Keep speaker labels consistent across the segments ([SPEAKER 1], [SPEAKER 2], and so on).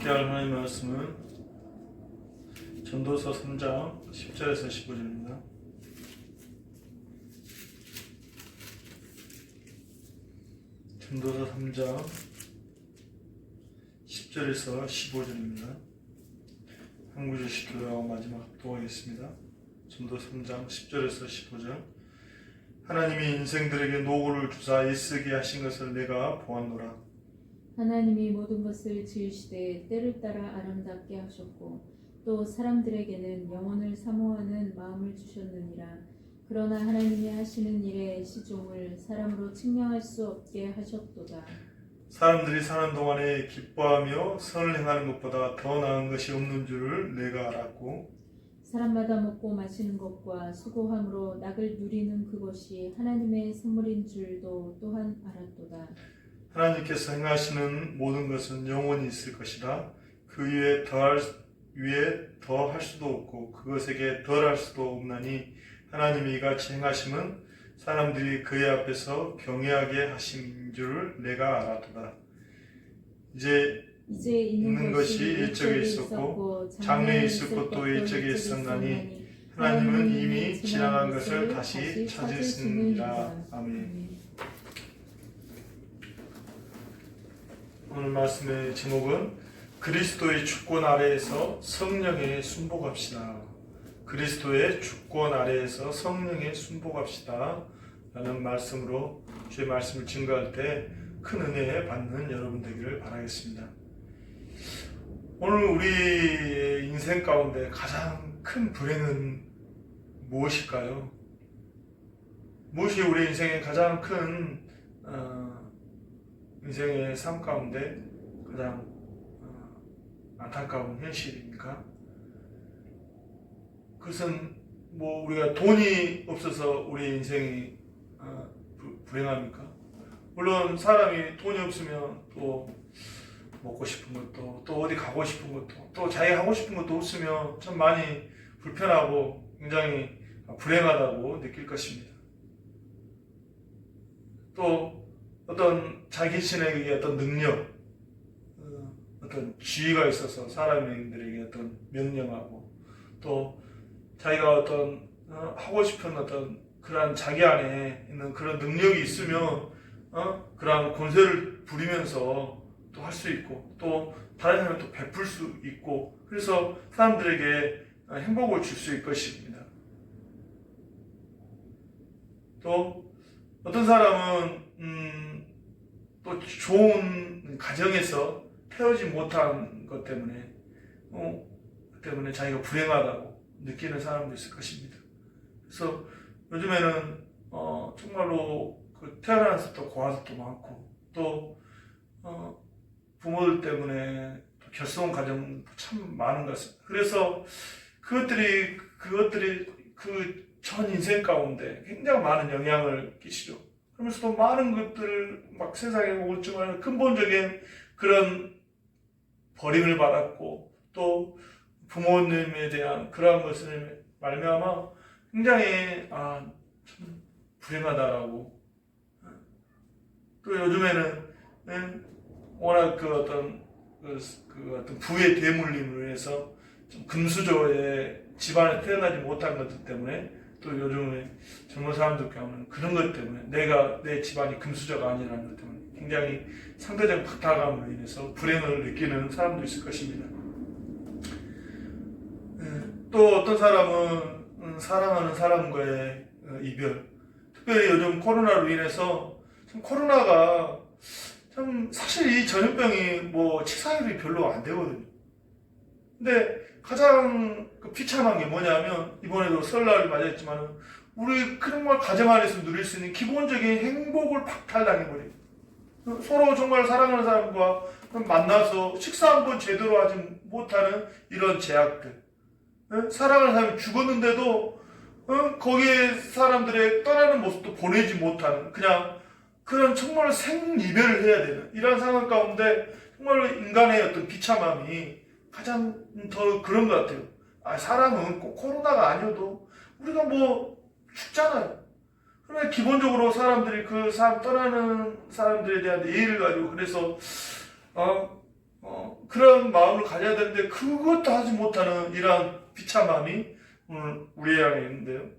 [SPEAKER 1] 함께 할 하나님의 말씀은 전도서 3장 10절에서 15절입니다. 전도서 3장 10절에서 15절입니다. 한 구절씩 교독하고 마지막 합독하겠습니다. 전도 3장 10절에서 15절. 하나님이 인생들에게 노고를 주사 애쓰게 하신 것을 내가 보았노라.
[SPEAKER 2] 하나님이 모든 것을 지으시되 때를 따라 아름답게 하셨고 또 사람들에게는 영혼을 사모하는 마음을 주셨느니라. 그러나 하나님이 하시는 일의 시종을 사람으로 측량할 수 없게 하셨도다.
[SPEAKER 1] 사람들이 사는 동안에 기뻐하며 선을 행하는 것보다 더 나은 것이 없는 줄을 내가 알았고
[SPEAKER 2] 사람마다 먹고 마시는 것과 수고함으로 낙을 누리는 그것이 하나님의 선물인 줄도 또한 알았도다.
[SPEAKER 1] 하나님께서 행하시는 모든 것은 영원히 있을 것이라. 그 위에 더 할 수도 없고 그것에게 덜 할 수도 없나니 하나님이 이같이 행하심은 사람들이 그의 앞에서 경외하게 하심인 줄을 내가 알았도다. 이제 있는 것이 일적에 있었고 장래에 있을 것도 일적에 있었나니 하나님은 이미 지나간 것을 다시 찾으시느니라. 아멘. 오늘 말씀의 제목은 그리스도의 주권 아래에서 성령에 순복합시다. 그리스도의 주권 아래에서 성령에 순복합시다 라는 말씀으로 주의 말씀을 증거할 때 큰 은혜 받는 여러분 되기를 바라겠습니다. 오늘 우리 인생 가운데 가장 큰 불행은 무엇일까요? 무엇이 우리 인생의 가장 큰 인생의 삶 가운데 가장 안타까운 현실입니까? 그것은 우리가 돈이 없어서 우리 인생이 불행합니까? 물론 사람이 돈이 없으면 또 먹고 싶은 것도 또 어디 가고 싶은 것도 또 자기가 하고 싶은 것도 없으면 참 많이 불편하고 굉장히 불행하다고 느낄 것입니다. 또 어떤 자기 자신에게 어떤 능력, 어떤 지위가 있어서 사람들에게 어떤 명령하고 또 자기가 어떤 하고 싶은 어떤 그런 자기 안에 있는 그런 능력이 있으면 그런 권세를 부리면서 또 할 수 있고 또 다른 사람을 또 베풀 수 있고 그래서 사람들에게 행복을 줄 수 있을 것입니다. 또 어떤 사람은 또 좋은 가정에서 태어나지 못한 것 때문에 자기가 불행하다고 느끼는 사람도 있을 것입니다. 그래서 요즘에는 정말로 태어나서 또 고아도 많고 또 부모들 때문에 또 결손 가정도 참 많은 것 같습니다. 그래서 그것들이 그 전 인생 가운데 굉장히 많은 영향을 끼치죠. 그러면서 또 많은 것들을 막 세상에 오지만 근본적인 그런 버림을 받았고 또 부모님에 대한 그러한 것을 말미암아 굉장히 참 불행하다라고. 또 요즘에는 워낙 그 어떤 부의 대물림으로 해서 좀 금수저의 집안에 태어나지 못한 것들 때문에 또 요즘에 젊은 사람들 경우는 그런 것 때문에 내 집안이 금수저가 아니라는 것 때문에 굉장히 상대적 박탈감으로 인해서 불행을 느끼는 사람도 있을 것입니다. 또 어떤 사람은 사랑하는 사람과의 이별, 특별히 요즘 코로나로 인해서 참 코로나가 참 사실 이 전염병이 치사율이 별로 안 되거든요. 근데 가장 비참한 게 뭐냐면 이번에도 설날을 맞이했지만 우리 정말 가정 안에서 누릴 수 있는 기본적인 행복을 박탈당해버려요. 서로 정말 사랑하는 사람과 만나서 식사 한번 제대로 하지 못하는 이런 제약들. 사랑하는 사람이 죽었는데도 거기에 사람들의 떠나는 모습도 보내지 못하는 그냥 그런 정말 생이별을 해야 되는 이런 상황 가운데 정말로 인간의 어떤 비참함이 가장 더 그런 것 같아요. 사람은 꼭 코로나가 아니어도 우리가 죽잖아요. 그러면 기본적으로 사람들이 그 사람 떠나는 사람들에 대한 예의를 가지고 그래서 그런 마음을 가져야 되는데 그것도 하지 못하는 이러한 비참함이 오늘 우리 안에 있는데요.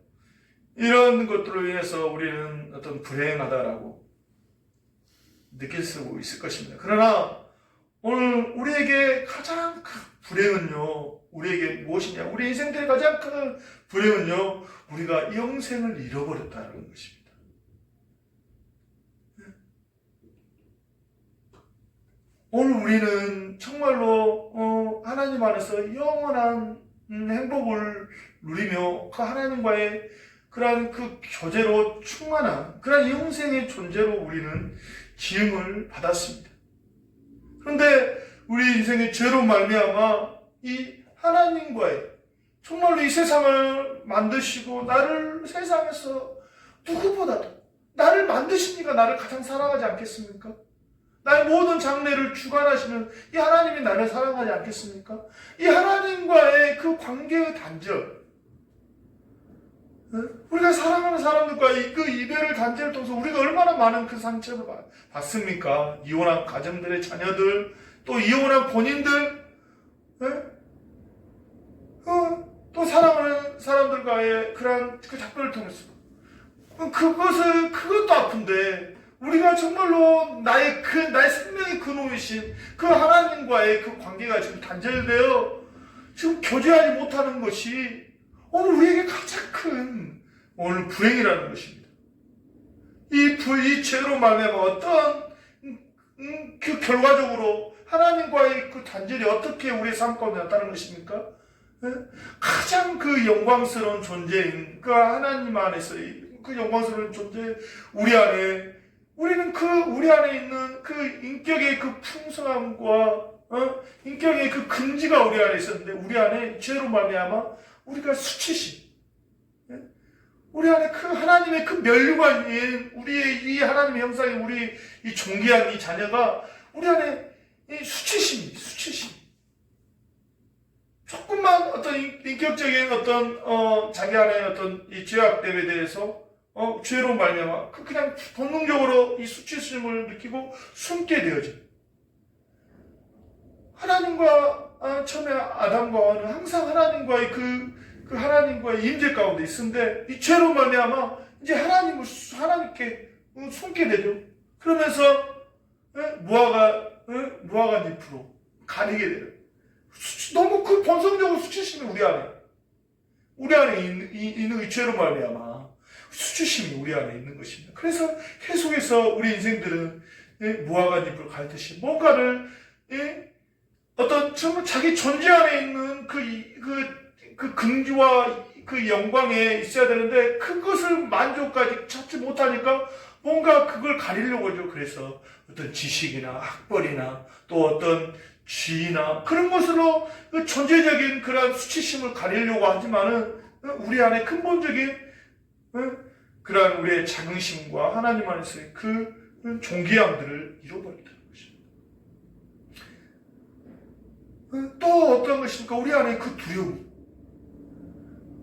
[SPEAKER 1] 이런 것들로 인해서 우리는 어떤 불행하다라고 느낄 수 있을 것입니다. 그러나 오늘 우리에게 가장 큰 불행은요, 우리에게 무엇이냐? 우리 인생들의 가장 큰 불행은요, 우리가 영생을 잃어버렸다는 것입니다. 오늘 우리는 정말로 하나님 안에서 영원한 행복을 누리며 그 하나님과의 그러한 그 교제로 충만한 그러한 영생의 존재로 우리는 지음을 받았습니다. 그런데 우리 인생의 죄로 말미암아 이 하나님과의 정말로 이 세상을 만드시고 나를 세상에서 누구보다도 나를 만드시니까 나를 가장 사랑하지 않겠습니까? 나의 모든 장래를 주관하시는 이 하나님이 나를 사랑하지 않겠습니까? 이 하나님과의 그 관계의 단절, 우리가 사랑하는 사람들과 그 이별을 단절을 통해서 우리가 얼마나 많은 그 상처를 받습니까? 이혼한 가정들의 자녀들, 또 이혼한 본인들, 또 사랑하는 사람들과의 그러한 그 작별을 통해서 그것도 아픈데 우리가 정말로 나의 생명의 근원이신 그 하나님과의 그 관계가 지금 단절되어 지금 교제하지 못하는 것이 오늘 우리에게 가장 큰 오늘 불행이라는 것입니다. 이 죄로 말미암아 어떤 그 결과적으로 하나님과의 그 단절이 어떻게 우리의 삶 가운데 나타나는 것입니까? 가장 그 영광스러운 존재인 그 하나님 안에서의 그 영광스러운 존재 우리는 우리 안에 있는 그 인격의 그 풍성함과 인격의 그 근지가 우리 안에 있었는데 우리 안에 죄로 말미암아 우리가 수치심, 우리 안에 그 하나님의 그 면류관인 우리의 이 하나님의 형상인 우리 이 존귀한 이 자녀가 우리 안에 이 수치심. 조금만 어떤 인격적인 어떤 자기 안에 어떤 이 죄악됨에 대해서 죄로 말미암아 그냥 본능적으로 이 수치심을 느끼고 숨게 되어져. 하나님과 처음에 아담과 하와는 항상 하나님과의 그 하나님과의 임재 가운데 있는데 이 죄로 말미암아 이제 하나님께 숨게 되죠. 그러면서 무화과 잎으로 가리게 돼요. 너무 그 본성적으로 수치심이 우리 안에 있는 이 죄로 말미암아 수치심이 우리 안에 있는 것입니다. 그래서 계속해서 우리 인생들은 무화과 잎을 갈듯이 뭔가를 어떤 정말 자기 존재 안에 있는 그 긍지와 그 영광에 있어야 되는데 그것을 만족까지 찾지 못하니까 뭔가 그걸 가리려고 하죠. 그래서 어떤 지식이나 학벌이나 또 어떤 지위나 그런 것으로 그 존재적인 그런 수치심을 가리려고 하지만은 우리 안에 근본적인 그러한 우리의 자긍심과 하나님 안에서의 그 존귀함들을 잃어버린다는 것입니다. 또 어떤 것입니까? 우리 안에 그 두려움.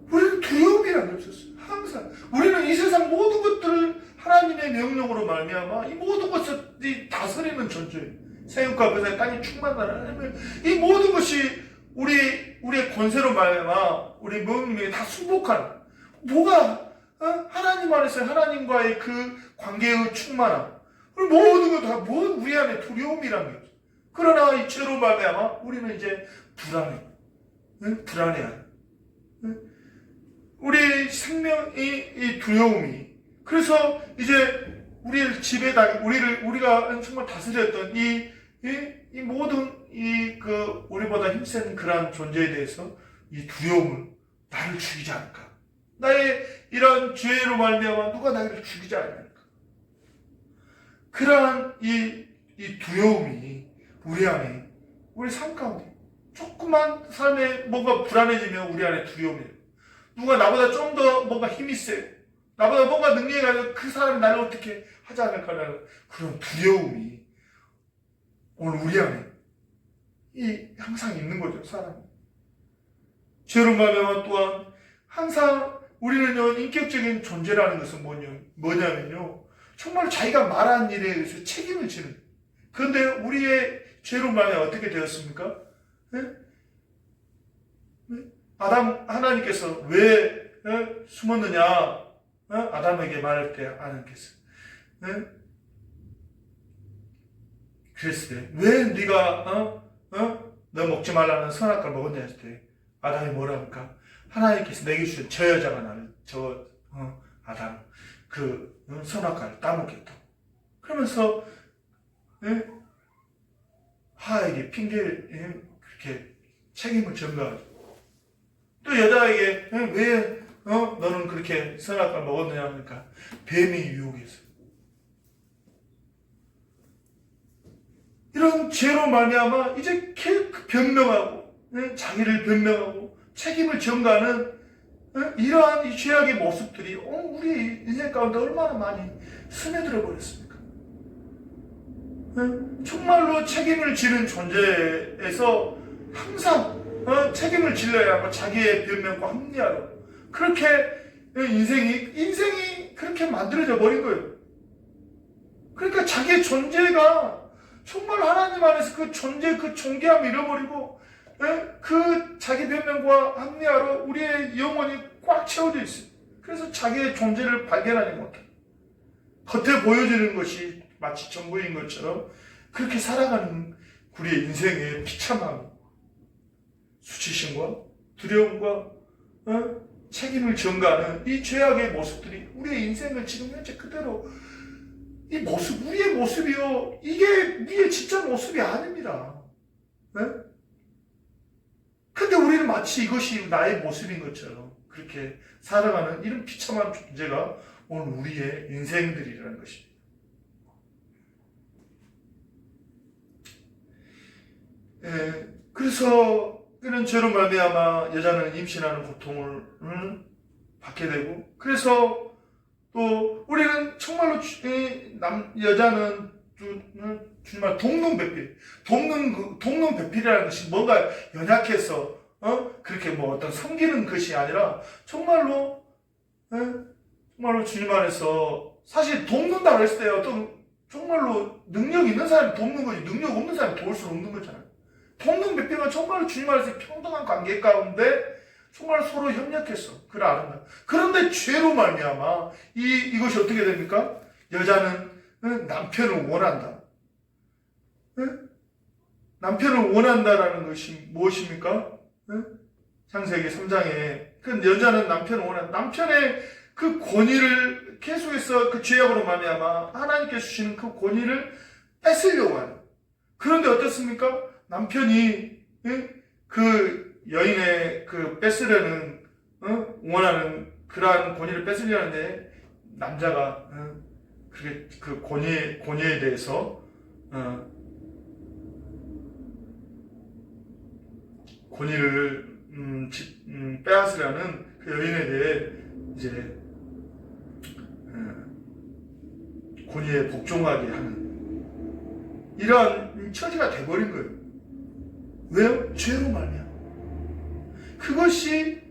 [SPEAKER 1] 우리는 두려움이라는 게 없었어요. 항상 우리는 이 세상 모든 것들을 하나님의 명령으로 말미암아 이 모든 것을 다스리는 존재예요. 세육과 그사의 땅이 충만하는 하나님을 이 모든 것이 우리의 권세로 말미암아 우리 몸이 다 순복하는 뭐가 하나님 안에서 하나님과의 그 관계의 충만함 모든 것 다 우리 안에 두려움이라는 거죠. 그러나 이 죄로 말미암아 우리는 이제 불안해하는 우리 생명이 이 두려움이 그래서 이제 우리가 정말 다스렸던 이 모든 우리보다 힘센 그러한 존재에 대해서 이 두려움을 나를 죽이지 않을까? 나의 이런 죄로 말미암아 누가 나를 죽이지 않을까? 그러한 이 두려움이 우리 안에 우리 삶 가운데 조금만 삶에 뭔가 불안해지면 우리 안에 두려움이에요. 누가 나보다 좀 더 뭔가 힘이 세, 나보다 뭔가 능력이 가지고 그 사람이 나를 어떻게 하지 않을까라는 그런 두려움이 오늘 우리 안에 항상 있는 거죠, 사람이. 죄로 말미암아 또한 항상 우리는요, 인격적인 존재라는 것은 뭐냐면요, 정말 자기가 말한 일에 의해서 책임을 지는. 그런데 우리의 죄로 말미암아 어떻게 되었습니까? 네? 하나님께서 왜 숨었느냐? 아담에게 말할 때 하나님께서 그랬을 때 왜 네가 너 먹지 말라는 선악과를 먹었냐 했을 때 아담이 뭐라 합니까? 하나님께서 내게 주신 저 여자가 나를 아담 선악과를 따먹겠다. 그러면서 하에게 핑계를 그렇게 책임을 전가하죠. 또 여자에게 왜 너는 그렇게 선악과를 먹었느냐 하니까 뱀이 유혹해서. 이런 죄로 말미암아 이제 변명하고 자기를 변명하고 책임을 전가하는 이러한 이 죄악의 모습들이 우리 인생 가운데 얼마나 많이 스며들어 버렸습니까? 정말로 책임을 지는 존재에서 항상 책임을 질러야 하고 자기의 변명과 합리화로 그렇게 인생이 그렇게 만들어져 버린 거예요. 그러니까 자기의 존재가 정말 하나님 안에서 그 존재, 그 존귀함을 잃어버리고 그 자기 변명과 합리화로 우리의 영혼이 꽉 채워져 있어요. 그래서 자기의 존재를 발견하지 못해요. 겉에 보여지는 것이 마치 전부인 것처럼 그렇게 살아가는 우리의 인생의 비참함, 수치심과 두려움과 책임을 전가하는 이 죄악의 모습들이 우리의 인생을 지금 현재 그대로 이 모습, 우리의 모습이요. 이게 우리의 진짜 모습이 아닙니다. 근데 우리는 마치 이것이 나의 모습인 것처럼 그렇게 살아가는 이런 비참한 존재가 오늘 우리의 인생들이라는 것입니다. 그래서 이런 죄로 말미암아 여자는 임신하는 고통을 받게 되고, 그래서 또 우리는 정말로 여자는 정말 동능배필, 동능배필이라는 것이 뭔가 연약해서 그렇게 뭐 어떤 섬기는 것이 아니라 정말로 주님 안에서 사실 돕는다고 했을 때 어떤 정말로 능력 있는 사람이 돕는 거지 능력 없는 사람이 도울 수 없는 거잖아요. 동능배필은 정말로 주님 안에서 평등한 관계 가운데 정말 서로 협력했어. 그래 아름다. 그런데 죄로 말미암아 이것이 어떻게 됩니까? 여자는 남편을 원한다. 남편을 원한다라는 것이 무엇입니까? 창세기 3장에 그 여자는 남편을 원한다. 남편의 그 권위를 계속해서 그 죄악으로 말미암아 하나님께서 주시는 그 권위를 뺏으려고 하는. 그런데 어떻습니까? 남편이 그 여인의 그 뺏으려는 원하는 그러한 권위를 뺏으려는데 남자가 그게 그 권위에 대해서 권위를 빼앗으려는 그 여인에 대해 이제 권위에 복종하게 하는 이러한 처지가 돼버린 거예요. 왜요? 죄로 말미암아. 그것이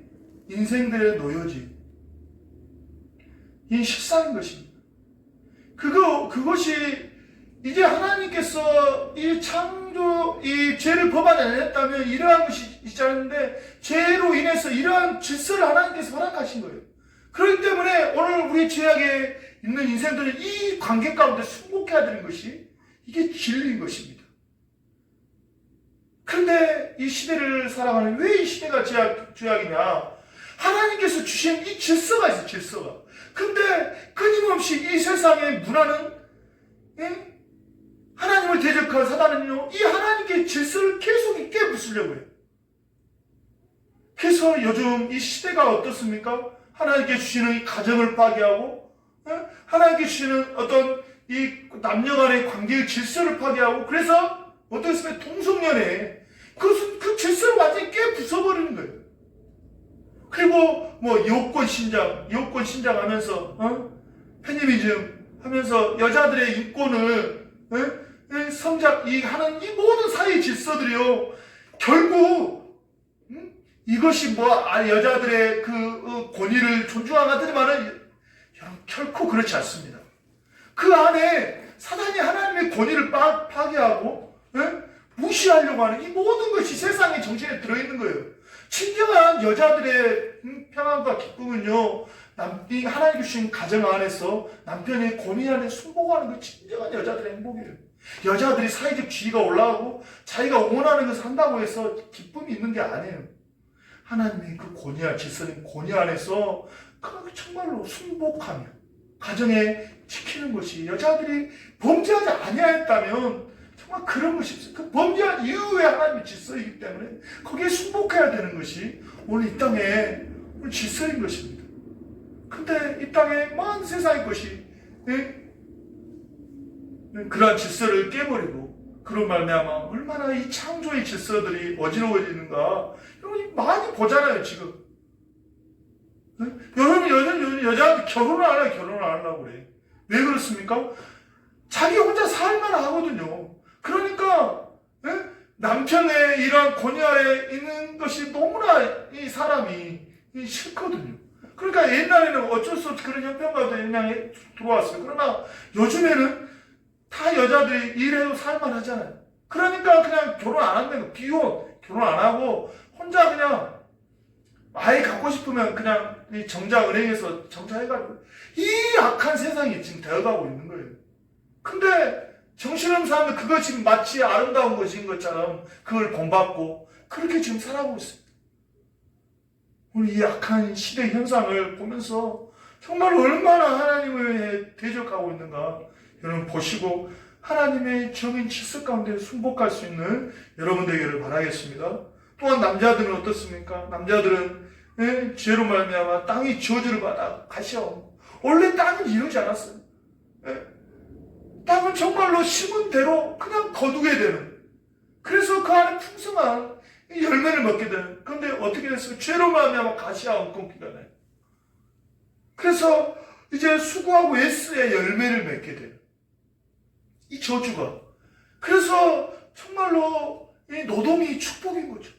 [SPEAKER 1] 인생들의 노여지, 이 실상인 것입니다. 그것이 이제 하나님께서 이 창조, 이 죄를 법안 안 했다면 이러한 것이 있지 않는데 죄로 인해서 이러한 질서를 하나님께서 허락하신 거예요. 그렇기 때문에 오늘 우리 죄악에 있는 인생들은 이 관계 가운데 순복해야 되는 것이 이게 진리인 것입니다. 그런데 이 시대를 살아가는 왜 이 시대가 죄악이냐? 하나님께서 주신 이 질서가 있어요. 질서가. 근데 끊임없이 이 세상의 문화는 하나님을 대적한 사단은요, 이 하나님께 질서를 계속 있게 부수려고 해요. 그래서 요즘 이 시대가 어떻습니까? 하나님께 주시는 이 가정을 파괴하고, 하나님께 주시는 어떤 이 남녀 간의 관계의 질서를 파괴하고, 그래서 어떻습니까? 동성연애. 그 질서를 완전히 깨 부숴버리는 거예요. 그리고 뭐 여권 신장 하면서, 페미니즘 하면서 여자들의 인권을, 하는 이 모든 사회 질서들이요, 결국, 이것이 여자들의 그 권위를 존중하더니만은, 여러분, 결코 그렇지 않습니다. 그 안에 사단이 하나님의 권위를 파괴하고, 무시하려고 하는 이 모든 것이 세상의 정신에 들어있는 거예요. 진정한 여자들의 평안과 기쁨은요, 이 하나님 주신 가정 안에서 남편의 권위 안에 순복하는 게 진정한 여자들의 행복이에요. 여자들이 사회적 지위가 올라가고 자기가 원하는 것을 한다고 해서 기쁨이 있는 게 아니에요. 하나님의 그 권위와 질서는 권위 안에서 그 정말로 순복하며 가정에 지키는 것이, 여자들이 범죄하지 아니하였다면 정말 그런 것이 없어요. 그 범죄한 이후에 하나님의 질서이기 때문에 거기에 순복해야 되는 것이 오늘 이 땅의 질서인 것입니다. 근데 이 땅에 많은 세상의 것이 그러한 질서를 깨버리고 그런 말미암아 얼마나 이 창조의 질서들이 어지러워지는가 여러분이 많이 보잖아요. 지금 여러분 여자한테 결혼을 안 해요. 결혼을 안 하려고 그래. 왜 그렇습니까? 자기 혼자 살만 하거든요. 그러니까 남편의 이러한 권위 아래 있는 것이 너무나 이 사람이 싫거든요. 그러니까 옛날에는 어쩔 수 없이 그런 형편 가운데 그냥 들어왔어요. 그러나 요즘에는 다 여자들이 일해도 살만 하잖아요. 그러니까 그냥 결혼 안 한다는 거. 비혼, 결혼 안 하고 혼자 그냥 아이 갖고 싶으면 그냥 이 정자은행에서 정자해가지고 이 악한 세상이 지금 되어가고 있는 거예요. 근데 정신없는 사람들 그것이 마치 아름다운 것인 것처럼 그걸 본받고 그렇게 지금 살아가고 있습니다. 오늘 이 악한 시대 현상을 보면서 정말 얼마나 하나님을 대적하고 있는가 여러분 보시고 하나님의 정인 질서 가운데 순복할 수 있는 여러분 되기를 바라겠습니다. 또한 남자들은 어떻습니까? 남자들은 죄로 말미암아 땅이 저주를 받아 가시오. 원래 땅은 이러지 않았어요. 땅은 정말로 심은 대로 그냥 거두게 되는. 그래서 그 안에 풍성한 열매를 먹게 되는. 그런데 어떻게 됐어요? 죄로 말미암아 가시와 엉겅퀴가 나요. 그래서 이제 수고하고 애쓰의 열매를 맺게 돼요. 이 저주가. 그래서 정말로 이 노동이 축복인 거죠.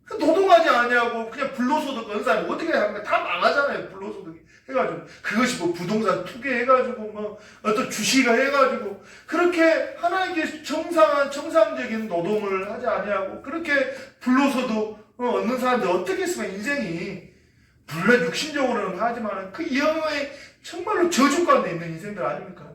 [SPEAKER 1] 노동하지 아니하고 그냥 불로소득 얻는 사람이 어떻게 합니까? 다 망하잖아요. 불로소득 해가지고 그것이 뭐 부동산 투기해가지고 뭐 어떤 주식을 해가지고 그렇게 하나님께 정상적인 노동을 하지 아니하고 그렇게 불로소득 얻는 사람들 어떻게 했으면 인생이 물론 육신적으로는 하지만 그 영의 정말로 저주 가운데 있는 인생들 아닙니까?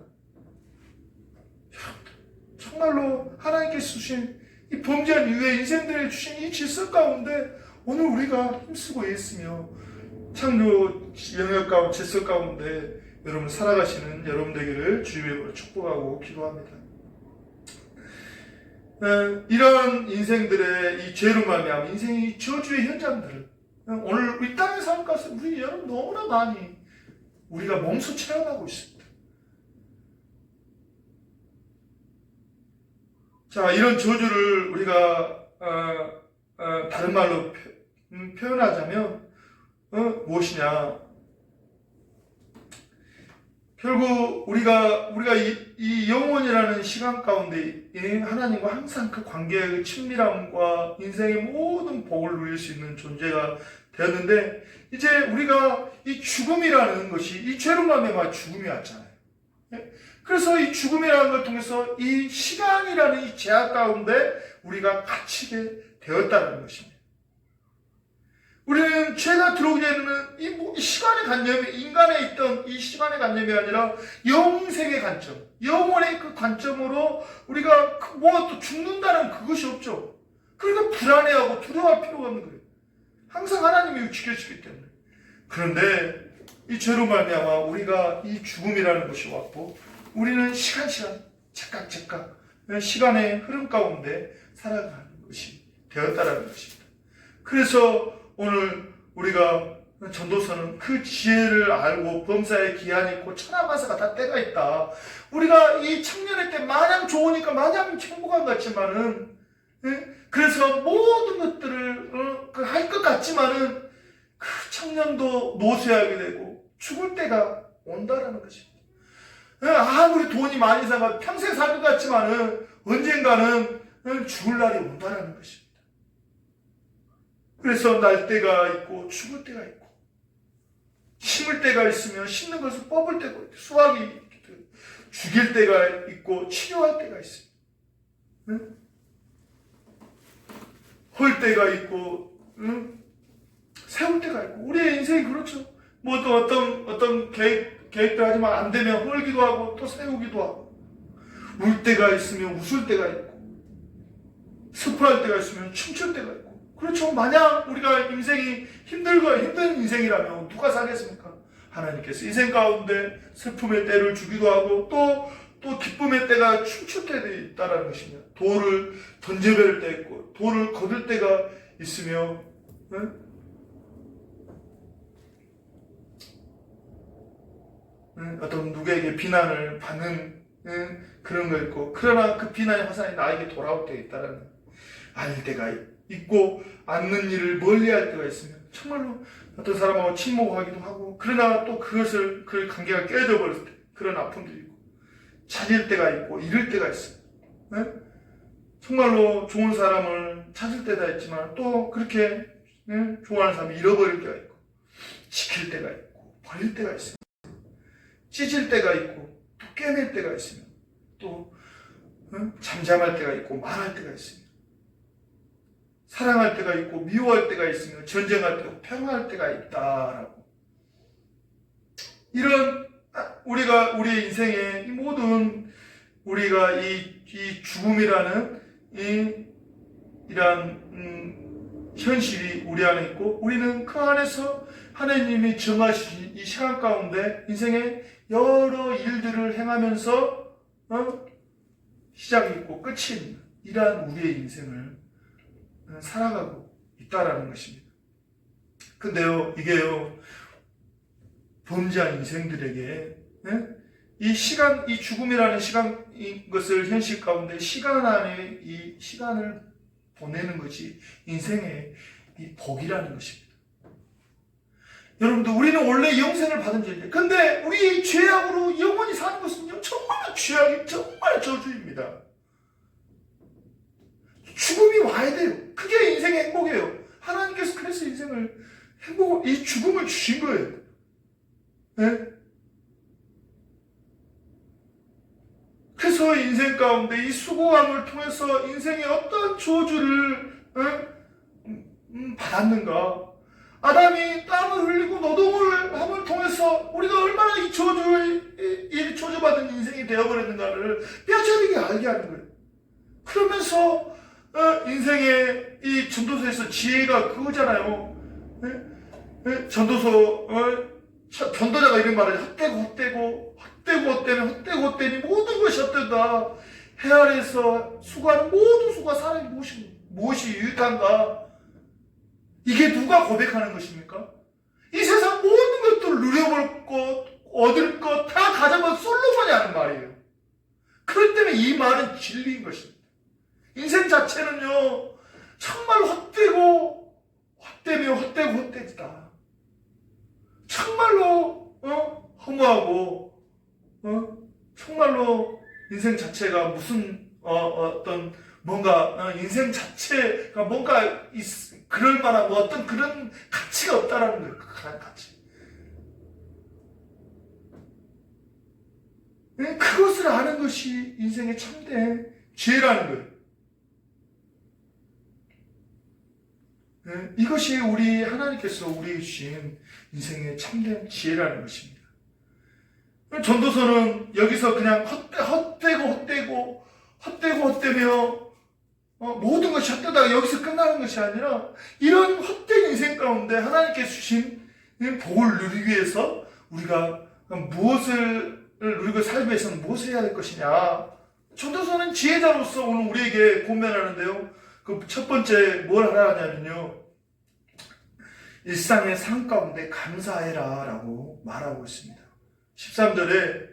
[SPEAKER 1] 정말로 하나님께서 주신 이 범죄한 이후에 인생들에 주신 이 질서 가운데 오늘 우리가 힘쓰고 애쓰며 창조 영역 가운데 질서 가운데 여러분 살아가시는 여러분 되기를 주님의 이름으로 축복하고 기도합니다. 이런 인생들의 이 죄로 말미암아 인생의 저주의 현장들을 오늘 이 땅의 삶 가운데 우리 여러분 너무나 많이 우리가 몸소 체험하고 있습니다. 자, 이런 저주를 우리가 다른 말로 표현하자면 무엇이냐? 결국 우리가 이 영원이라는 시간 가운데 하나님과 항상 그 관계의 친밀함과 인생의 모든 복을 누릴 수 있는 존재가 되었는데 이제 우리가 이 죽음이라는 것이 이 죄로 말미암아 죽음이 왔잖아요. 그래서 이 죽음이라는 걸 통해서 이 시간이라는 이 제약 가운데 우리가 갇히게 되었다는 것입니다. 우리는 죄가 들어오기 전에는 이 시간의 관념이 인간에 있던 이 시간의 관념이 아니라 영생의 관점, 영혼의 그 관점으로 우리가 뭐 또 죽는다는 그것이 없죠. 그러니까 불안해하고 두려워할 필요가 없는 거예요. 항상 하나님이 지켜주기 때문에. 그런데 이 죄로 말미암아 우리가 이 죽음이라는 것이 왔고 우리는 시간 즉각 시간의 흐름 가운데 살아가는 것이 되었다라는 것입니다. 그래서 오늘 우리가 전도서는 그 지혜를 알고 범사에 기한이 있고 천하만사가 다 때가 있다. 우리가 이 청년의 때 마냥 좋으니까 마냥 행복한 것 같지만은 그래서 모든 것들을 할 것 같지만은 그 청년도 노쇠하게 되고 죽을 때가 온다라는 것입니다. 아무리 돈이 많이 사가 평생 살 것 같지만은 언젠가는 죽을 날이 온다라는 것입니다. 그래서 날 때가 있고 죽을 때가 있고 심을 때가 있으면 심는 것을 뽑을 때가 있고 수확이 죽일 때가 있고 치료할 때가 있습니다. 헐 때가 있고, 응? 세울 때가 있고, 우리의 인생이 그렇죠. 뭐 또 어떤 계획들 하지만 안 되면 헐기도 하고, 또 세우기도 하고, 울 때가 있으면 웃을 때가 있고, 슬퍼할 때가 있으면 춤출 때가 있고. 그렇죠. 만약 우리가 인생이 힘든 인생이라면 누가 사겠습니까? 하나님께서 인생 가운데 슬픔의 때를 주기도 하고 또 기쁨의 때가 춤출 때도 있다는 것입니다. 돌을 던져버릴 때 있고 돌을 거둘 때가 있으며 응? 응? 어떤 누구에게 비난을 받는 응? 그런 거 있고 그러나 그 비난의 화살이 나에게 돌아올 때 있다는 아닐 때가 있고 않는 일을 멀리할 때가 있으면 정말로 어떤 사람하고 침묵하기도 하고 그러나 또 그 관계가 깨져 버릴 때 그런 아픔들이 있고 찾을 때가 있고 잃을 때가 있어요. 네? 정말로 좋은 사람을 찾을 때가 있지만 또 그렇게 네? 좋아하는 사람을 잃어버릴 때가 있고 지킬 때가 있고 버릴 때가 있어요. 찢을 때가 있고 또 깨낼 때가 있으면 또 잠잠할 때가 있고 말할 때가 있으며 사랑할 때가 있고 미워할 때가 있으며 전쟁할 때고 평화할 때가 있다라고 이런 우리의 인생의 이 모든 우리가 이 죽음이라는 이러한 현실이 우리 안에 있고 우리는 그 안에서 하나님이 정하신 이 시간 가운데 인생의 여러 일들을 행하면서 시작이 있고 끝이 있는 이러한 우리의 인생을 살아가고 있다라는 것입니다. 근데요, 이게요, 범죄한 인생들에게, 이 죽음이라는 시간, 이것을 현실 가운데 시간 안에 이 시간을 보내는 것이 인생의 이 복이라는 것입니다. 여러분들, 우리는 원래 영생을 받은 자인데, 근데 우리 죄악으로 영원히 사는 것은요, 정말 죄악이 정말 저주입니다. 죽음이 와야 돼요. 그게 인생의 행복이에요. 하나님께서 그래서 인생을 이 죽음을 주신 거예요. 네? 그래서 인생 가운데 이 수고함을 통해서 인생의 어떤 저주를 받았는가? 아담이 땀을 흘리고 노동을 함을 통해서 우리가 얼마나 이 저주받은 인생이 되어버렸는가를 뼈저리게 알게 하는 거예요. 그러면서 인생의 이 전도서에서 지혜가 그거잖아요. 전도자가 이런 말을 헛되니 모든 것이 헛되다. 해 아래에서 수고하는 모든 수가 사람이 무엇이 유익한가? 이게 누가 고백하는 것입니까? 이 세상 모든 것들을 누려볼 것, 얻을 것 다 가져본 솔로몬이 하는 말이에요. 그렇기 때문에 이 말은 진리인 것입니다. 인생 자체는요, 정말 헛되다. 정말로, 허무하고, 정말로 인생 자체가 무슨, 인생 자체가 뭔가, 그럴 만한 어떤 그런 가치가 없다라는 거예요. 그런 가치. 그것을 아는 것이 인생의 참된 지혜라는 거예요. 이것이 하나님께서 우리에게 주신 인생의 참된 지혜라는 것입니다. 전도서는 여기서 그냥 헛되며 모든 것이 헛되다가 여기서 끝나는 것이 아니라 이런 헛된 인생 가운데 하나님께서 주신 복을 누리기 위해서 우리가 무엇을 누리고 살기 위해서는 무엇을 해야 될 것이냐. 전도서는 지혜자로서 오늘 우리에게 권면하는데요. 그 첫 번째 뭘 하라 하냐면요. 일상의 삶 가운데 감사해라 라고 말하고 있습니다. 13절에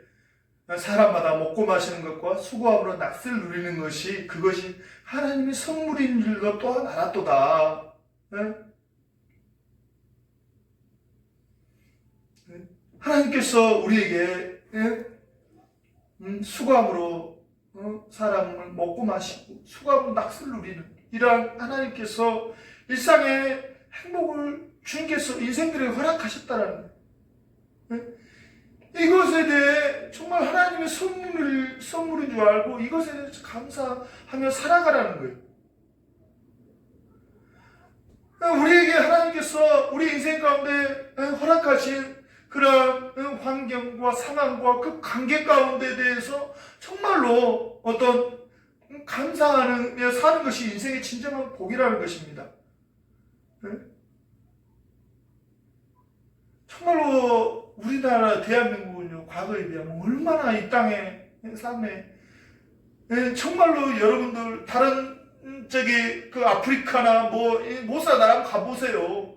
[SPEAKER 1] 사람마다 먹고 마시는 것과 수고함으로 낯을 누리는 것이 그것이 하나님의 선물인 줄도 또한 알았도다. 하나님께서 우리에게 수고함으로 사람을 먹고 마시고 수고함으로 낯을 누리는 이러한 하나님께서 일상의 행복을 주님께서 인생들에게 허락하셨다라는 거예요. 이것에 대해 정말 하나님의 선물인 줄 알고 이것에 대해서 감사하며 살아가라는 거예요. 우리에게 하나님께서 우리 인생 가운데 허락하신 그런 환경과 상황과 그 관계 가운데 대해서 정말로 어떤 감사하며 사는 것이 인생의 진정한 복이라는 것입니다. 정말로 우리나라 대한민국은요, 과거에 비하면 얼마나 이 땅의 삶에 정말로 여러분들 다른 그 아프리카나 모사 나라 가보세요.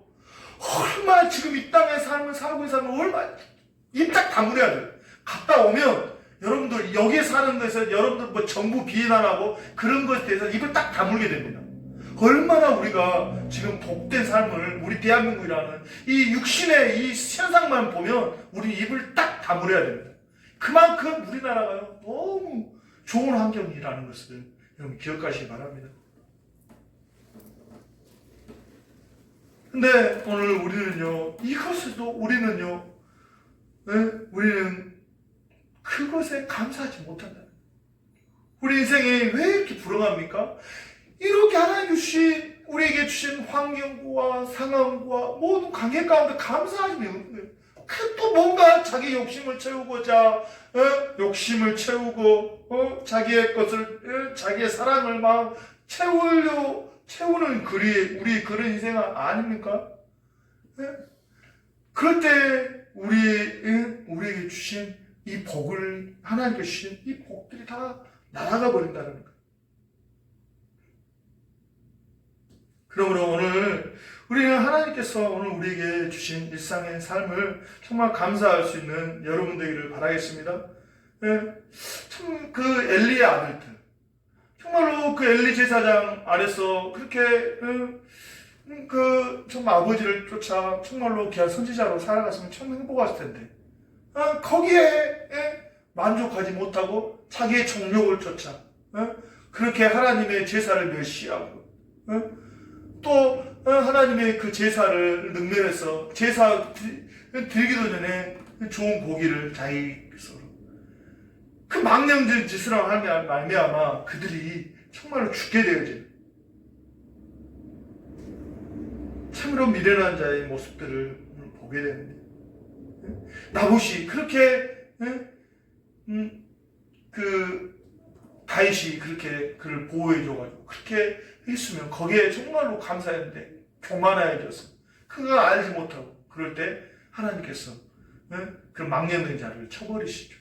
[SPEAKER 1] 얼마나 지금 이 땅의 삶을 살고 있는 사람은 얼마나 입 딱 다물어야 돼요. 갔다 오면 여러분들 여기에 사는 것에서 여러분들 정부 비난하고 그런 것에 대해서 입을 딱 다물게 됩니다. 얼마나 우리가 지금 복된 삶을 우리 대한민국이라는 이 육신의 이 현상만 보면 우리 입을 딱 다물어야 됩니다. 그만큼 우리나라가요 너무 좋은 환경이라는 것을 여러분 기억하시기 바랍니다. 근데 오늘 우리는요, 이것에도 우리는 그것에 감사하지 못한다. 우리 인생이 왜 이렇게 불행합니까? 이렇게 하나님 우리에게 주신 환경과 상황과 모든 관계 가운데 감사하지 않는 거예요. 또 뭔가 자기 욕심을 채우고자, 욕심을 채우고, 자기의 것을, 자기의 사랑을 막 채우는 우리 그런 인생 아닙니까? 그럴 때 우리에게 주신 이 복을, 하나님께 주신 이 복들이 다 날아가 버린다는 거예요. 그러므로 오늘 우리는 하나님께서 오늘 우리에게 주신 일상의 삶을 정말 감사할 수 있는 여러분 되기를 바라겠습니다. 참 그 엘리의 아들들, 정말로 그 엘리 제사장 아래서 그렇게 정말 아버지를 쫓아 정말로 귀한 선지자로 살아갔으면 참 행복했을 텐데, 거기에 만족하지 못하고 자기의 정욕을 쫓아 그렇게 하나님의 제사를 멸시하고 또 하나님의 그 제사를 능멸해서 제사 드리기도 전에 좋은 고기를 자기 스스로 그 망령된 짓을 하면 말미암아 그들이 정말로 죽게 되어진 참으로 미련한 자의 모습들을 보게 되는데, 나봇이 그렇게 다윗이 그렇게 그를 보호해줘가지고 그렇게 했으면 거기에 정말로 감사했는데 교만해져서 그걸 알지 못하고 그럴 때 하나님께서 그 망령된 자를 쳐버리시죠.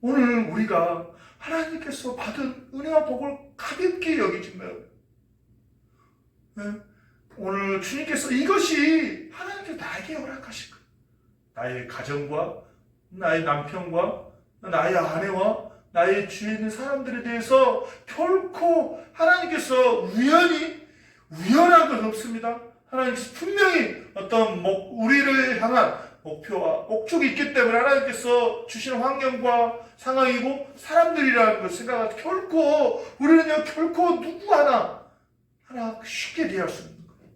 [SPEAKER 1] 오늘 우리가 하나님께서 받은 은혜와 복을 가볍게 여기지만 오늘 주님께서 이것이 하나님께서 나에게 허락하신 거예요. 나의 가정과 나의 남편과 나의 아내와 나의 주위에 있는 사람들에 대해서 결코 하나님께서 우연한 건 없습니다. 하나님께서 분명히 어떤 우리를 향한 목표와 목적이 있기 때문에 하나님께서 주시는 환경과 상황이고 사람들이라는 걸 생각할 때 우리는요 결코 누구 하나 쉽게 대할 수 없는 거예요.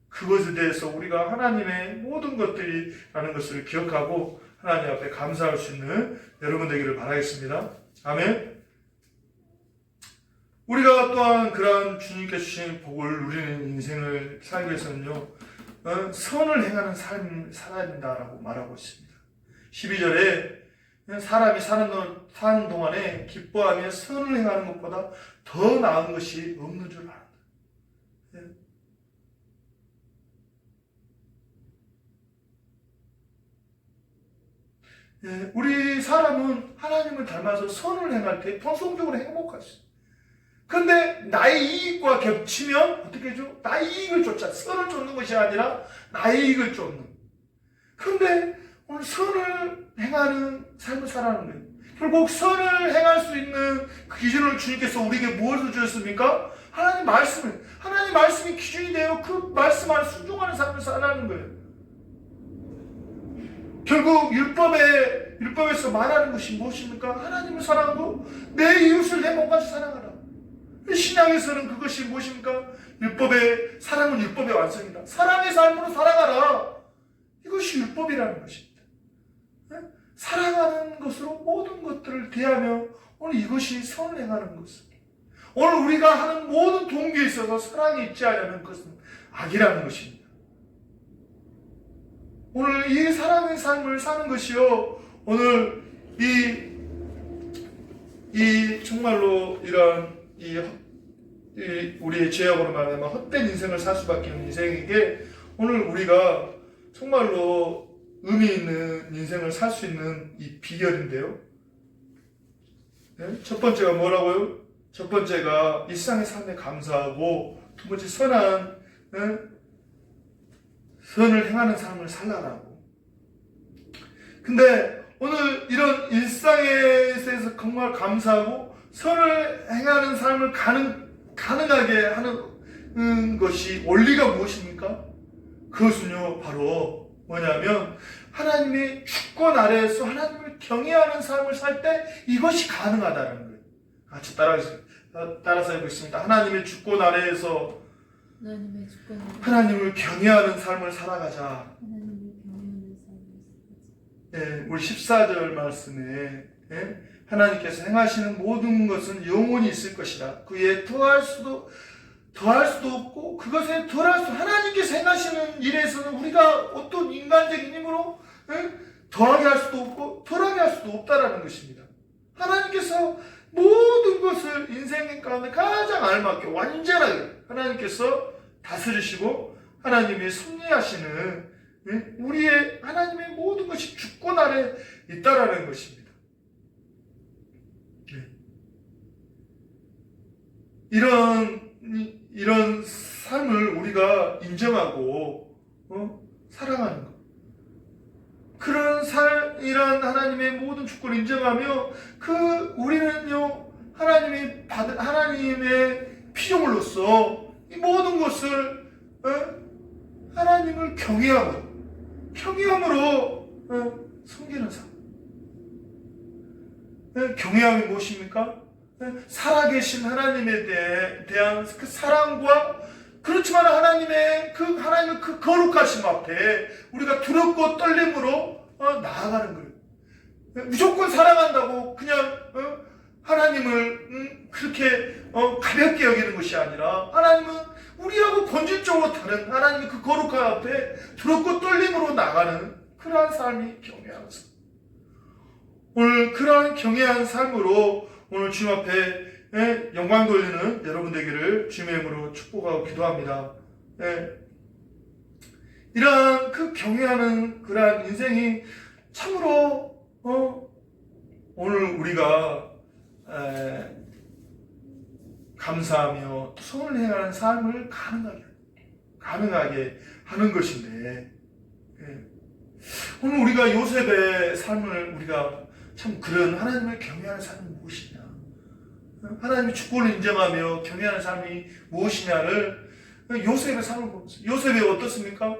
[SPEAKER 1] 그것에 대해서 우리가 하나님의 모든 것들이라는 것을 기억하고 하나님 앞에 감사할 수 있는 여러분 되기를 바라겠습니다. 아멘. 우리가 또한 그러한 주님께 주신 복을 누리는 인생을 살기 위해서는요, 선을 행하는 삶을 살아야 된다라고 말하고 있습니다. 12절에 사람이 사는 동안에 기뻐하며 선을 행하는 것보다 더 나은 것이 없는 줄 알았다. 우리 사람은 하나님을 닮아서 선을 행할 때 본성적으로 행복할 수 있어요. 그런데 나의 이익과 겹치면 어떻게 해줘? 나의 이익을 쫓아. 선을 쫓는 것이 아니라 나의 이익을 쫓는. 그런데 오늘 선을 행하는 삶을 살아가는 거예요. 결국 선을 행할 수 있는 그 기준을 주님께서 우리에게 무엇을 주셨습니까? 하나님 말씀이 기준이 되어 그 말씀 안에 순종하는 삶을 살아가는 거예요. 결국 율법에서 말하는 것이 무엇입니까? 하나님을 사랑하고 내 이웃을 내 몸같이 사랑하라. 신약에서는 그것이 무엇입니까? 사랑은 율법의 완성이다. 사랑의 삶으로 살아가라. 이것이 율법이라는 것입니다. 사랑하는 것으로 모든 것들을 대하며 오늘 이것이 선을 행하는 것입니다. 오늘 우리가 하는 모든 동기에 있어서 사랑이 있지 않으면 그것은 악이라는 것입니다. 오늘 이 사랑의 삶을 사는 것이요, 오늘 정말로 이런 우리의 죄악으로 말하면 헛된 인생을 살 수밖에 없는 인생에게 오늘 우리가 정말로 의미 있는 인생을 살 수 있는 이 비결인데요. 네? 첫 번째가 뭐라고요? 첫 번째가 일상의 삶에 감사하고, 두 번째 선한, 선을 행하는 삶을 살라라고. 근데 오늘 이런 일상에 대해서 정말 감사하고 선을 행하는 삶을 가능하게 하는 것이 원리가 무엇입니까? 그것은요, 바로 뭐냐면 하나님의 주권 아래에서 하나님을 경외하는 삶을 살 때 이것이 가능하다는 거예요. 같이 따라서 해보겠습니다. 하나님의 주권 아래에서 하나님을 경외하는 삶을 살아가자. 네, 우리 14절 말씀에 하나님께서 행하시는 모든 것은 영원히 있을 것이다. 그에 더할 수도 없고 그것에 덜할 수, 하나님께서 행하시는 일에서는 우리가 어떤 인간적인 힘으로 더하게 할 수도 없고 덜하게 할 수도 없다라는 것입니다. 하나님께서 모든 것을 인생 가운데 가장 알맞게 완전하게 하나님께서 다스리시고 하나님이 섭리하시는 우리의 하나님의 모든 것이 주권 아래 있다라는 것입니다. 이런 삶을 우리가 인정하고 사랑하는 것. 그런 이런 하나님의 모든 주권을 인정하며 우리는요 하나님의 피조물로서 이 모든 것을 하나님을 경외함으로 섬기는 삶. 경외함이 무엇입니까? 살아계신 하나님에 대한 그 사랑과, 그렇지만 하나님의 그 거룩하심 앞에 우리가 두렵고 떨림으로 나아가는 거예요. 무조건 사랑한다고 그냥 하나님을 그렇게 가볍게 여기는 것이 아니라, 하나님은 우리하고 본질적으로 다른 하나님의 그 거룩한 앞에 두렵고 떨림으로 나가는 그러한 삶이 경외하는 삶. 오늘 그러한 경외한 삶으로 오늘 주님 앞에 영광 돌리는 여러분 되기를 주님의 이름으로 축복하고 기도합니다. 이러한 그 경외하는 그러한 인생이 참으로 오늘 우리가 감사하며 선을 행하는 삶을 가능하게 하는 것인데, 오늘 우리가 요셉의 삶을 우리가 참 그런 하나님을 경외하는 삶이 무엇이냐, 하나님의 주권을 인정하며 경외하는 삶이 무엇이냐를 요셉의 삶을 보면서, 요셉이 어떻습니까?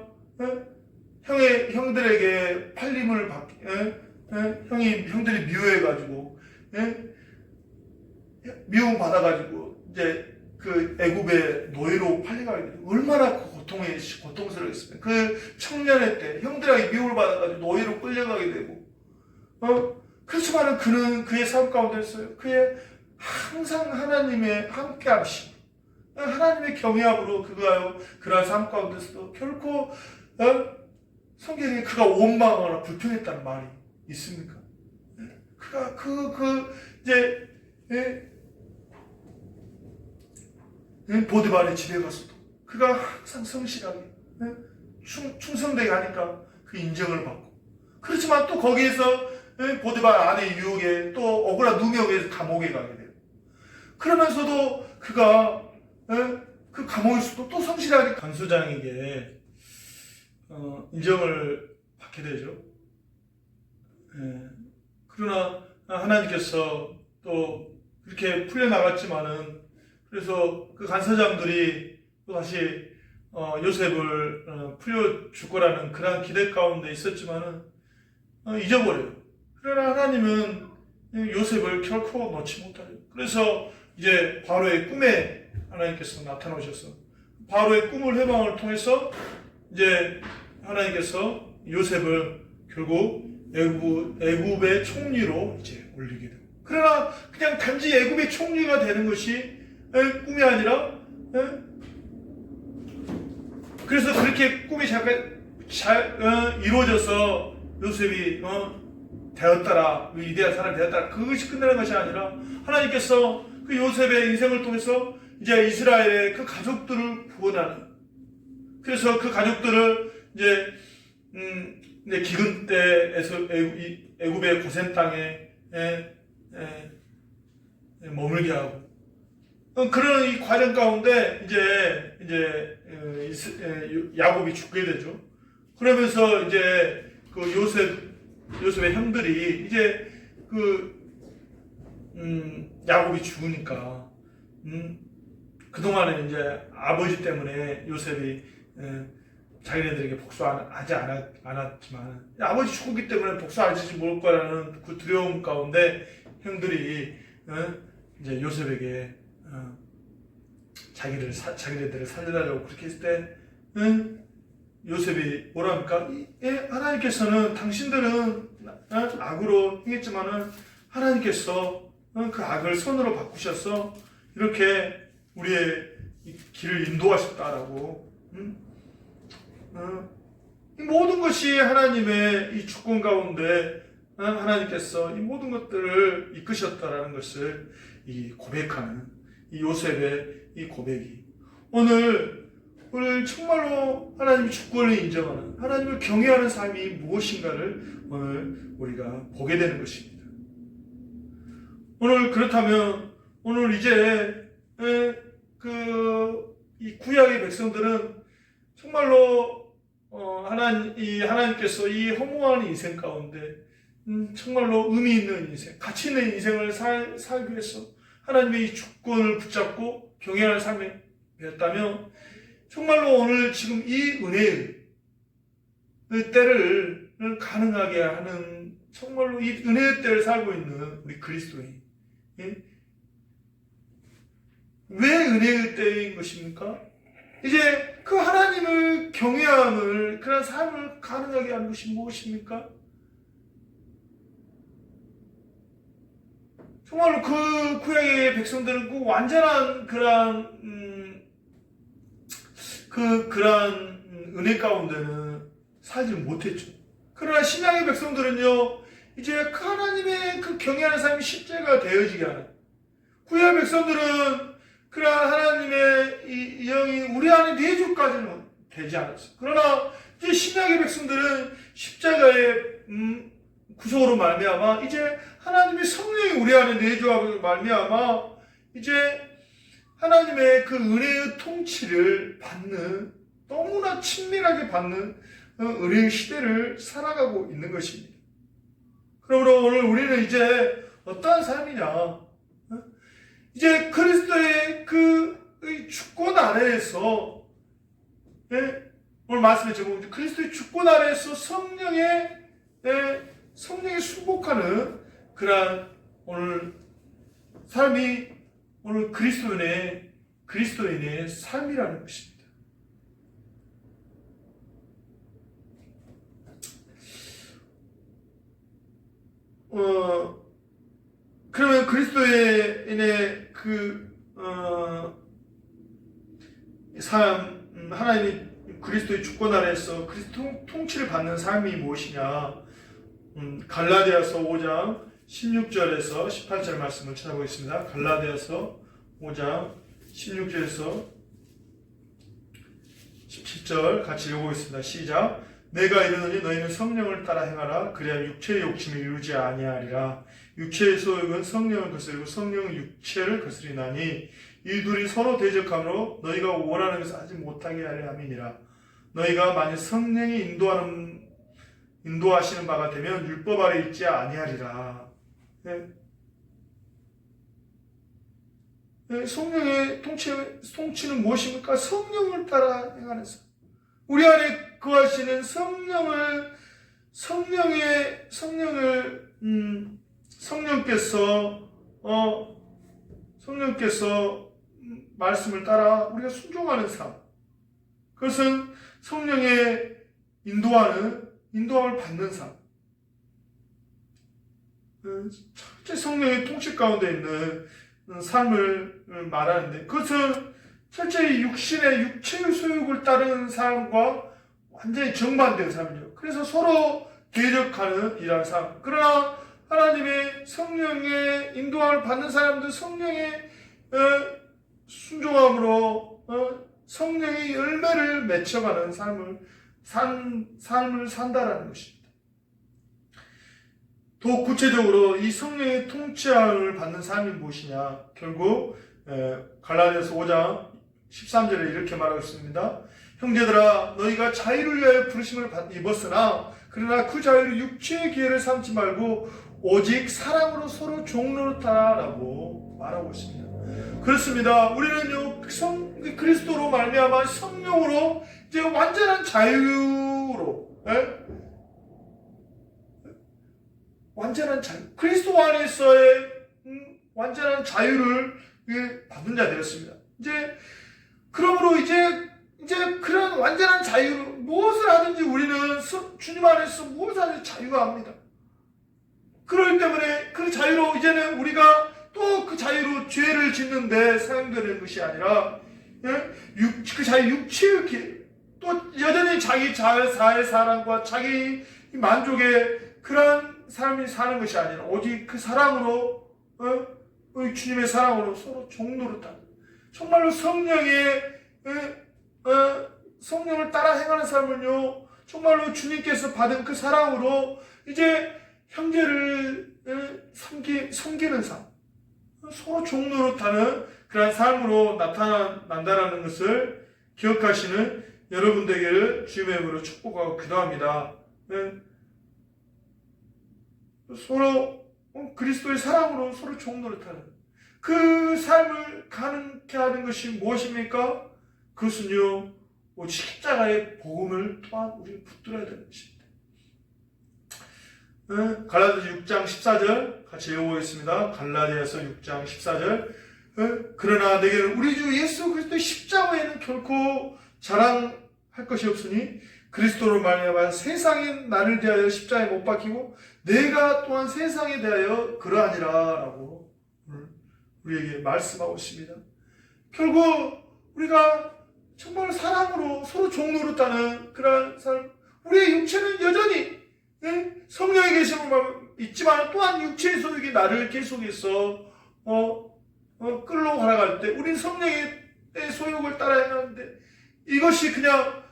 [SPEAKER 1] 형들에게 팔림을 받기, 형들이 미워해가지고, 미움받아가지고 이제 그 애굽의 노예로 팔려가게 돼요. 얼마나 고통스러웠습니까? 그 청년의 때 형들에게 미움을 받아가지고 노예로 끌려가게 되고, 그렇지만은 그의 삶 가운데서요, 그의 항상 하나님의 함께하심, 하나님의 경외함으로 그러한 삶 가운데서도 결코 성경에 그가 원망하거나 불평했다는 말이 있습니까? 그가 이제 보디발의 집에 가서도 그가 항상 성실하게 충성되게 하니까 그 인정을 받고, 그렇지만 또 거기에서 보디발 아내 유혹에 또 억울한 누명에서 감옥에 가게 되고, 그러면서도 그가 그 감옥에서도 또 성실하게 간수장에게 인정을 받게 되죠. 그러나 하나님께서 또 그렇게 풀려나갔지만은, 그래서 그 간사장들이 또 다시 요셉을 풀려줄 거라는 그런 기대 가운데 있었지만은 잊어버려요. 그러나 하나님은 요셉을 결코 놓지 못하죠. 그래서 이제 바로의 꿈에 하나님께서 나타나셔서 바로의 꿈을 해방을 통해서 이제 하나님께서 요셉을 결국 애굽의 총리로 이제 올리게 됩니다. 그러나 그냥 단지 애굽의 총리가 되는 것이 꿈이 아니라 그래서 그렇게 꿈이 잘 이루어져서 요셉이 되었더라, 위대한 사람이 되었더라, 그것이 끝나는 것이 아니라 하나님께서 그 요셉의 인생을 통해서 이제 이스라엘의 그 가족들을 구원하는, 그래서 그 가족들을 이제 기근 때에서 애굽의 고센 땅에 머물게 하고, 그런 이 과정 가운데 이제 야곱이 죽게 되죠. 그러면서 이제 그 요셉의 형들이 이제 야곱이 죽으니까 그동안에 이제 아버지 때문에 요셉이 자기네들에게 복수하지 않았지만 아버지 죽었기 때문에 복수하지 뭘 거라는 그 두려움 가운데 형들이 이제 요셉에게 자기네들을 살려달라고 그렇게 했을 때 요셉이 뭐랍니까? 하나님께서는 당신들은 악으로 행했지만은 하나님께서 그 악을 선으로 바꾸셔서 이렇게 우리의 길을 인도하셨다라고. 이 모든 것이 하나님의 이 주권 가운데 하나님께서 이 모든 것들을 이끄셨다라는 것을 이 고백하는 이 요셉의 이 고백이 오늘 정말로 하나님의 주권을 인정하는, 하나님을 경외하는 삶이 무엇인가를 오늘 우리가 보게 되는 것입니다. 오늘 그렇다면 오늘 이제 이 구약의 백성들은 정말로 하나님께서 이 허무한 인생 가운데 정말로 의미 있는 인생, 가치 있는 인생을 살기 위해서 하나님의 이 주권을 붙잡고 경외하는 삶이 되었다면 정말로 오늘 지금 이 은혜의 때를 가능하게 하는, 정말로 이 은혜의 때를 살고 있는 우리 그리스도인, 왜 은혜의 때인 것입니까? 이제 그 하나님을 경외함을, 그런 삶을 가능하게 하는 것이 무엇입니까? 정말로 그 구약의 백성들은 그 완전한 그런 은혜 가운데는 살지 못했죠. 그러나 신약의 백성들은요, 이제 그 하나님의 그 경외하는 삶이 실제가 되어지게 하는, 구약 백성들은 그러한 하나님의 이 영이 우리 안에 내주까지는 되지 않았어요. 그러나 이제 신약의 백성들은 십자가의 구속으로 말미암아 이제 하나님의 성령이 우리 안에 내주하고 말미암아 이제 하나님의 그 은혜의 통치를 받는, 너무나 친밀하게 받는 은혜의 시대를 살아가고 있는 것입니다. 그러므로 오늘 우리는 이제 어떠한 삶이냐? 이제 그리스도의 그 주권 아래에서, 오늘 말씀에 제목 그리스도의 주권 아래에서 성령에 순복하는 그러한 오늘 삶이 오늘 그리스도인의 삶이라는 것입니다. 그러면 그리스도인의 삶, 하나님이 그리스도의 주권 아래에서 그리스도 통치를 받는 삶이 무엇이냐? 갈라디아서 5장 16절에서 18절 말씀을 찾아보겠습니다. 갈라디아서 5장 16절에서 17절 같이 읽어보겠습니다. 시작. 내가 이르노니 너희는 성령을 따라 행하라. 그래야 육체의 욕심을 이루지 아니하리라. 육체의 소욕은 성령을 거스리고 성령은 육체를 거스리나니 이 둘이 서로 대적함으로 너희가 원하는 것을 하지 못하게 하려 함이니라. 너희가 만일 성령이 인도하시는 바가 되면 율법 아래 있지 아니하리라. 성령의 통치는 무엇입니까? 성령을 따라 행하는 삶. 우리 안에 거하시는 성령께서 말씀을 따라 우리가 순종하는 삶. 그것은 성령의 인도함을 받는 삶. 첫째 성령의 통치 가운데 있는 삶을 말하는데, 그것은 철저히 육체의 소욕을 따르는 삶과 완전히 정반대의 삶이죠. 그래서 서로 대적하는 이러한 삶. 그러나 하나님의 성령의 인도함을 받는 사람들, 성령의 순종함으로 성령의 열매를 맺혀가는 삶을 산다라는 것입니다. 더 구체적으로 이 성령의 통치함을 받는 삶이 무엇이냐? 결국 갈라디아서 5장 13절에 이렇게 말하고 있습니다. 형제들아, 너희가 자유를 위하여 부르심을 입었으나 그러나 그 자유를 육체의 기회를 삼지 말고 오직 사랑으로 서로 종노릇하라고 말하고 있습니다. 그렇습니다. 우리는요, 그리스도로 말미암아 성령으로 이제 완전한 자유로, 완전한 자유, 그리스도 안에서의 완전한 자유를 받은 자 되었습니다. 그러므로 이제 그런 완전한 자유로 무엇을 하든지 우리는 주님 안에서 무엇을 하든지 자유가 합니다. 그렇기 때문에 그 자유로 이제는 우리가 또 그 자유로 죄를 짓는데 사용되는 것이 아니라, 그 자유 육체의 길, 또 여전히 자기 자아의 사랑과 자기 만족의 그런 삶이 사는 것이 아니라 오직 그 사랑으로, 주님의 사랑으로 서로 종노릇하는, 정말로 성령을 따라 행하는 삶은요, 정말로 주님께서 받은 그 사랑으로 이제 형제를 섬기는 삶, 서로 종노릇하는 그런 삶으로 나타난다는 것을 기억하시는 여러분들에게 주님의 이름으로 축복하고 기도합니다. 서로 그리스도의 사랑으로 서로 종노릇하는 그 삶을 가능케 하는 것이 무엇입니까? 그것은요, 오직 십자가의 복음을 또한 우리가 붙들어야 되는 것입니다. 갈라디아서 6장 14절 같이 읽어보겠습니다. 갈라디아서 6장 14절. 그러나 내게는 우리 주 예수 그리스도의 십자가에는 결코 자랑할 것이 없으니 그리스도로 말미암아 세상에 나를 대하여 십자가에 못 박히고 내가 또한 세상에 대하여 그러하니라 라고 우리에게 말씀하고 있습니다. 결국 우리가 정말 사랑으로 서로 종노릇하는 그런 삶, 우리의 육체는 여전히 성령의 계심을 있지만 또한 육체의 소욕이 나를 계속해서 끌러 가갈 때 우리는 성령의 소욕을 따라 행하는데, 이것이 그냥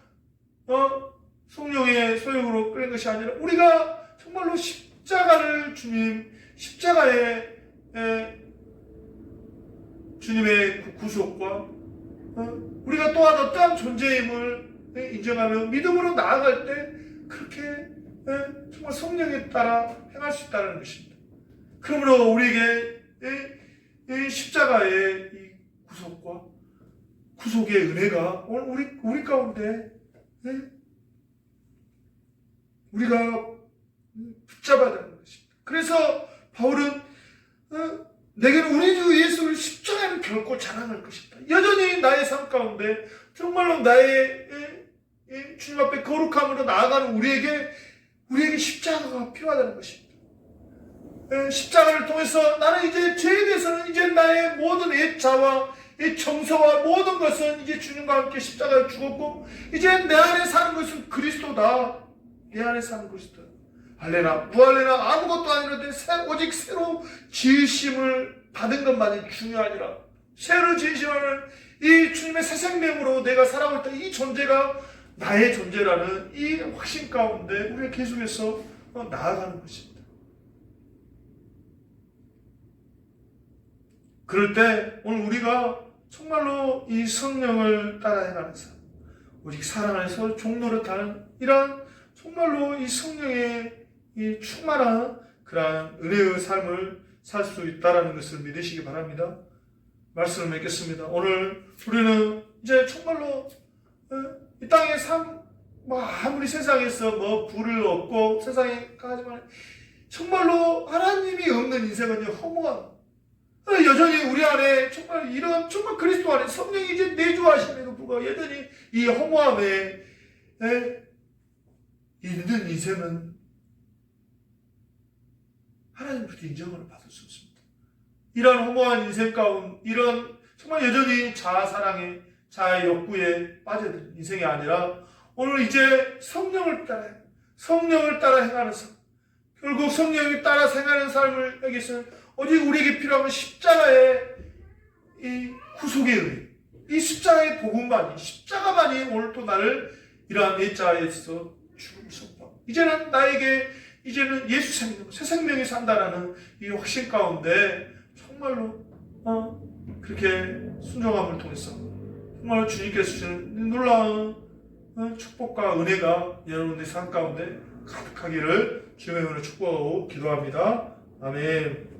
[SPEAKER 1] 성령의 소욕으로 끌는 것이 아니라 우리가 정말로 십자가에 주님의 구속과 우리가 또한 어떠한 존재임을 인정하며 믿음으로 나아갈 때 그렇게 정말 성령에 따라 행할 수 있다는 것입니다. 그러므로 우리에게 이 십자가의 이 구속과 구속의 은혜가 오늘 우리 가운데 우리가 붙잡아야 되는 것입니다. 그래서 바울은 내게는 우리 주 예수를 십자가는 결코 자랑할 것이다. 여전히 나의 삶 가운데 정말로 나의 주님 앞에 거룩함으로 나아가는 우리에게 십자가가 필요하다는 것입니다. 십자가를 통해서 나는 이제 죄에 대해서는 이제 나의 모든 애자와 이 정서와 모든 것은 이제 주님과 함께 십자가에 죽었고 이제 내 안에 사는 것은 그리스도다. 내 안에 사는 그리스도. 할래나 부할래나 아무것도 아니라도 오직 새로 지으심을 받은 것만이 중요하니라. 새로 지으심하는 이 주님의 새 생명으로 내가 살아가고 있다. 이 존재가 나의 존재라는 이 확신 가운데 우리가 계속해서 나아가는 것입니다. 그럴 때 오늘 우리가 정말로 이 성령을 따라 행하는 삶, 오직 사랑 안에서 종노릇하는 이러한 정말로 이 성령의 이 충만한 그러한 은혜의 삶을 살 수 있다는 것을 믿으시기 바랍니다. 말씀을 맺겠습니다. 오늘 우리는 이제 정말로 이 땅의 삶, 아무리 세상에서 부를 얻고 세상에 가지만 정말로 하나님이 없는 인생은요 허무한, 여전히 우리 안에 정말 이런 정말 그리스도 안에 성령이 이제 내주하심에도 불구하고 여전히 이 허무함에 있는 인생은 하나님부터 인정을 받을 수 없습니다. 이런 허무한 인생 가운 이런 정말 여전히 자아사랑에 자아의 욕구에 빠져든 인생이 아니라 오늘 이제 성령을 따라 행하는 삶, 결국 성령이 따라 생활하는 삶을 여기서 오직 우리에게 필요한 십자가의 이 구속의 은혜, 이 십자가의 복음만이, 십자가만이 오늘 또 나를 이러한 내 자아에서 죽음 선포. 이제는 예수 생명, 새 생명이 산다라는 이 확신 가운데 정말로 그렇게 순종함을 통해서 정말 주님께서 주시는 놀라운 축복과 은혜가 여러분들의 삶 가운데 가득하기를 주님의 은혜로 축복하고 기도합니다. 아멘.